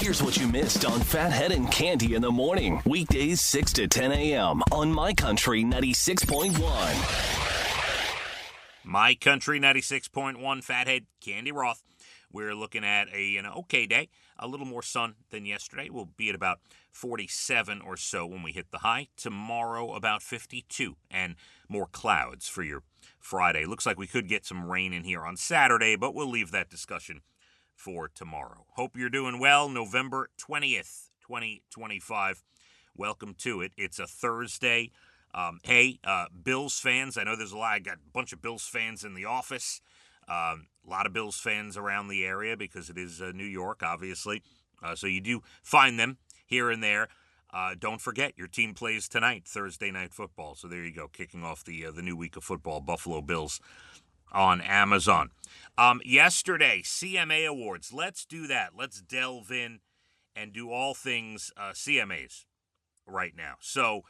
Here's what you missed on Phathead and Cande in the morning. Weekdays 6 to 10 a.m. on My Country 96.1. My Country 96.1, Phathead, Cande Roth. We're looking at an okay day. A little more sun than yesterday. We'll be at about 47 or so when we hit the high. Tomorrow, about 52, and more clouds for your Friday. Looks like we could get some rain in here on Saturday, but we'll leave that discussion for tomorrow. Hope you're doing well. November 20th, 2025. Welcome to it. It's a Thursday. Bills fans, I know there's I got a bunch of Bills fans in the office. A lot of Bills fans around the area because it is New York, obviously. So you do find them here and there. Don't forget, your team plays tonight, Thursday Night Football. So there you go, kicking off the new week of football, Buffalo Bills on Amazon. Yesterday, CMA Awards. Let's do that. Let's delve in and do all things CMAs right now. So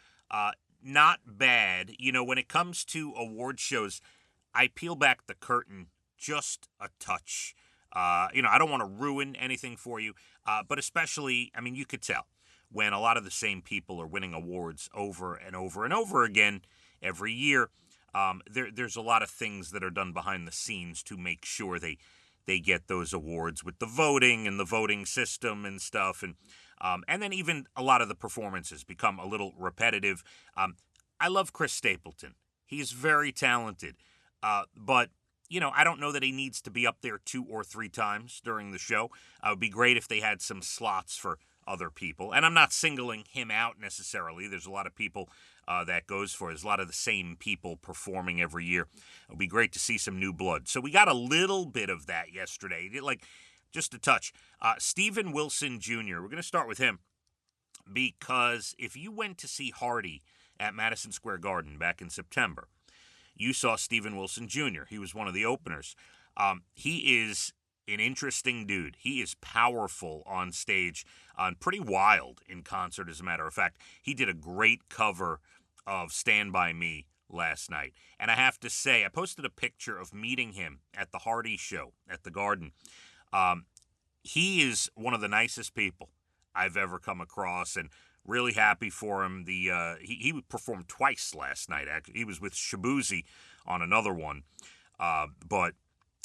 not bad. You know, when it comes to award shows, I peel back the curtain just a touch. I don't want to ruin anything for you, but especially, you could tell when a lot of the same people are winning awards over and over and over again every year. There's a lot of things that are done behind the scenes to make sure they get those awards with the voting and the voting system and stuff. And then even a lot of the performances become a little repetitive. I love Chris Stapleton. He's very talented. But I don't know that he needs to be up there 2 or 3 times during the show. It would be great if they had some slots for other people. And I'm not singling him out necessarily. There's a lot of people that goes for it. There's a lot of the same people performing every year. It would be great to see some new blood. So we got a little bit of that yesterday, like just a touch. Steven Wilson Jr., we're going to start with him because if you went to see Hardy at Madison Square Garden back in September, you saw Steven Wilson Jr. He was one of the openers. He is an interesting dude. He is powerful on stage and pretty wild in concert, as a matter of fact. He did a great cover of Stand By Me last night. And I have to say, I posted a picture of meeting him at the Hardy show at the Garden. He is one of the nicest people I've ever come across, and really happy for him. He performed twice last night. Actually, he was with Shabuzi on another one, but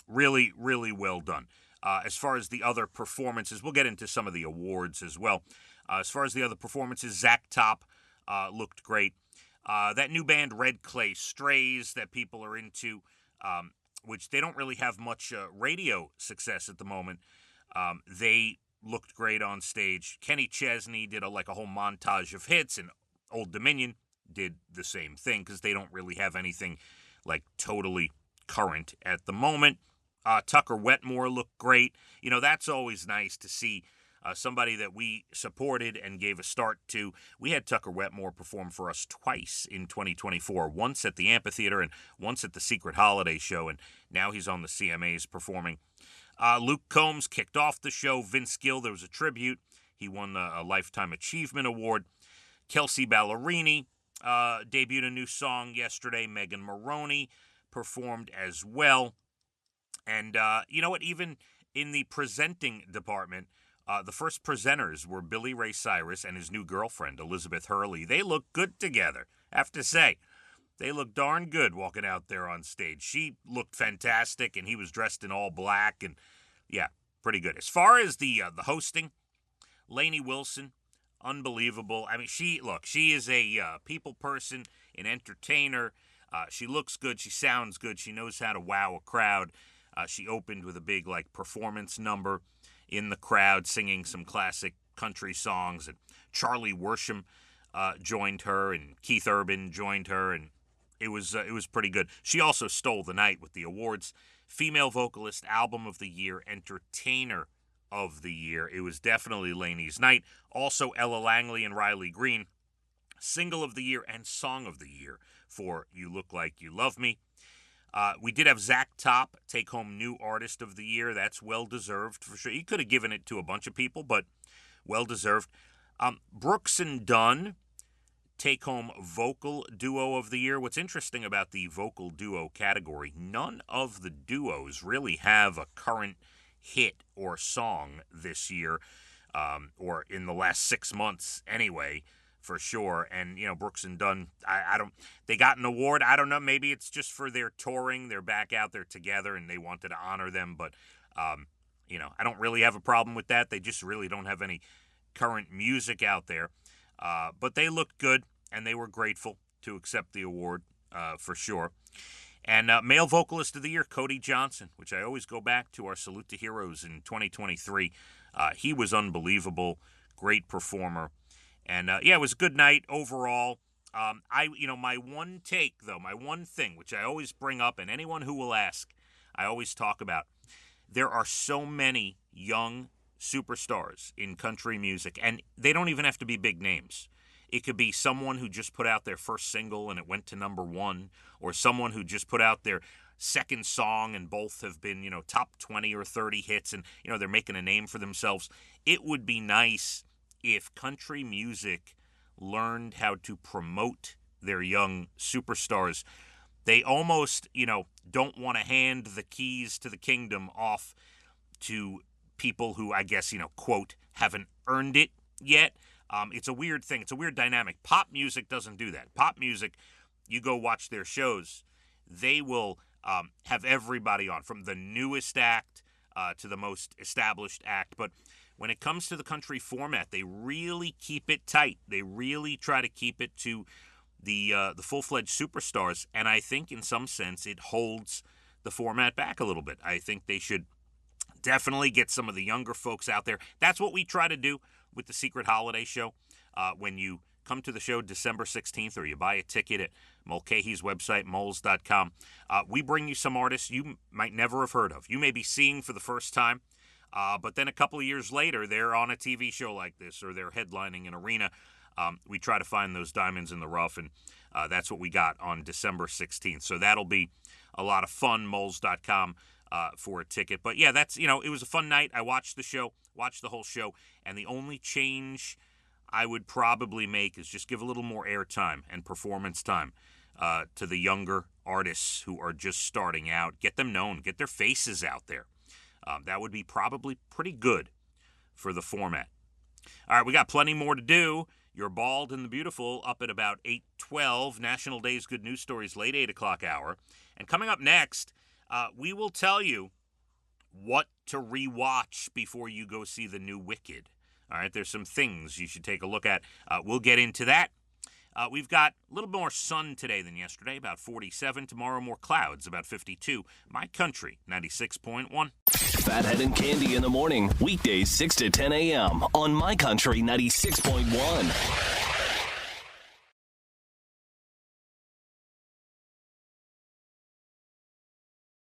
really, really well done. As far as the other performances, we'll get into some of the awards as well. As far as the other performances, Zach Top looked great. That new band Red Clay Strays that people are into, which they don't really have much radio success at the moment. They looked great on stage. Kenny Chesney did a whole montage of hits, and Old Dominion did the same thing because they don't really have anything totally current at the moment. Tucker Wetmore looked great. That's always nice to see somebody that we supported and gave a start to. We had Tucker Wetmore perform for us twice in 2024, once at the amphitheater and once at the Secret Holiday show, and now he's on the CMAs performing. Luke Combs kicked off the show. Vince Gill, there was a tribute. He won a Lifetime Achievement Award. Kelsey Ballerini debuted a new song yesterday. Megan Maroney performed as well. And you know what? Even in the presenting department, the first presenters were Billy Ray Cyrus and his new girlfriend, Elizabeth Hurley. They look good together, I have to say. They look darn good walking out there on stage. She looked fantastic, and he was dressed in all black, and yeah, pretty good. As far as the hosting, Lainey Wilson, unbelievable. She is a people person, an entertainer. She looks good. She sounds good. She knows how to wow a crowd. She opened with a big performance number in the crowd, singing some classic country songs, and Charlie Worsham joined her, and Keith Urban joined her, and it was pretty good. She also stole the night with the awards. Female Vocalist, Album of the Year, Entertainer of the Year. It was definitely Lainey's night. Also, Ella Langley and Riley Green, Single of the Year and Song of the Year for You Look Like You Love Me. We did have Zach Top take home New Artist of the Year. That's well-deserved for sure. He could have given it to a bunch of people, but well-deserved. Brooks and Dunn take home Vocal Duo of the Year. What's interesting about the Vocal Duo category, none of the duos really have a current hit or song this year. or in the last 6 months anyway, for sure. And, Brooks and Dunn, they got an award. I don't know. Maybe it's just for their touring. They're back out there together and they wanted to honor them. But, I don't really have a problem with that. They just really don't have any current music out there. But they looked good and they were grateful to accept the award, for sure. And Male Vocalist of the Year, Cody Johnson, which I always go back to our Salute to Heroes in 2023. He was unbelievable, great performer. And, it was a good night overall. My one take, though, my one thing, which I always bring up, and anyone who will ask, I always talk about, there are so many young superstars in country music, and they don't even have to be big names. It could be someone who just put out their first single and it went to number 1, or someone who just put out their second song and both have been, top 20 or 30 hits and, they're making a name for themselves. It would be nice if country music learned how to promote their young superstars. They almost, don't want to hand the keys to the kingdom off to people who, I guess, quote, haven't earned it yet. It's a weird thing. It's a weird dynamic. Pop music doesn't do that. Pop music, you go watch their shows, they will have everybody on, from the newest act to the most established act. But when it comes to the country format, they really keep it tight. They really try to keep it to the full-fledged superstars. And I think in some sense it holds the format back a little bit. I think they should definitely get some of the younger folks out there. That's what we try to do with the Secret Holiday Show. When you come to the show December 16th or you buy a ticket at Mulcahy's website, moles.com, we bring you some artists you might never have heard of. You may be seeing for the first time, but then a couple of years later, they're on a TV show like this or they're headlining an arena. We try to find those diamonds in the rough, and that's what we got on December 16th. So that'll be a lot of fun, moles.com. For a ticket. But yeah, that's, it was a fun night. I watched the whole show, and the only change I would probably make is just give a little more airtime and performance time to the younger artists who are just starting out. Get them known, get their faces out there. That would be probably pretty good for the format. All right, we got plenty more to do. You're Bald and the Beautiful up at about 8:12. National Day's Good News Stories, late 8 o'clock hour. And coming up next, we will tell you what to rewatch before you go see the new Wicked. All right, there's some things you should take a look at. We'll get into that. We've got a little more sun today than yesterday, about 47. Tomorrow, more clouds, about 52. My Country, 96.1. Phathead and Cande in the morning, weekdays 6 to 10 a.m. on My Country 96.1.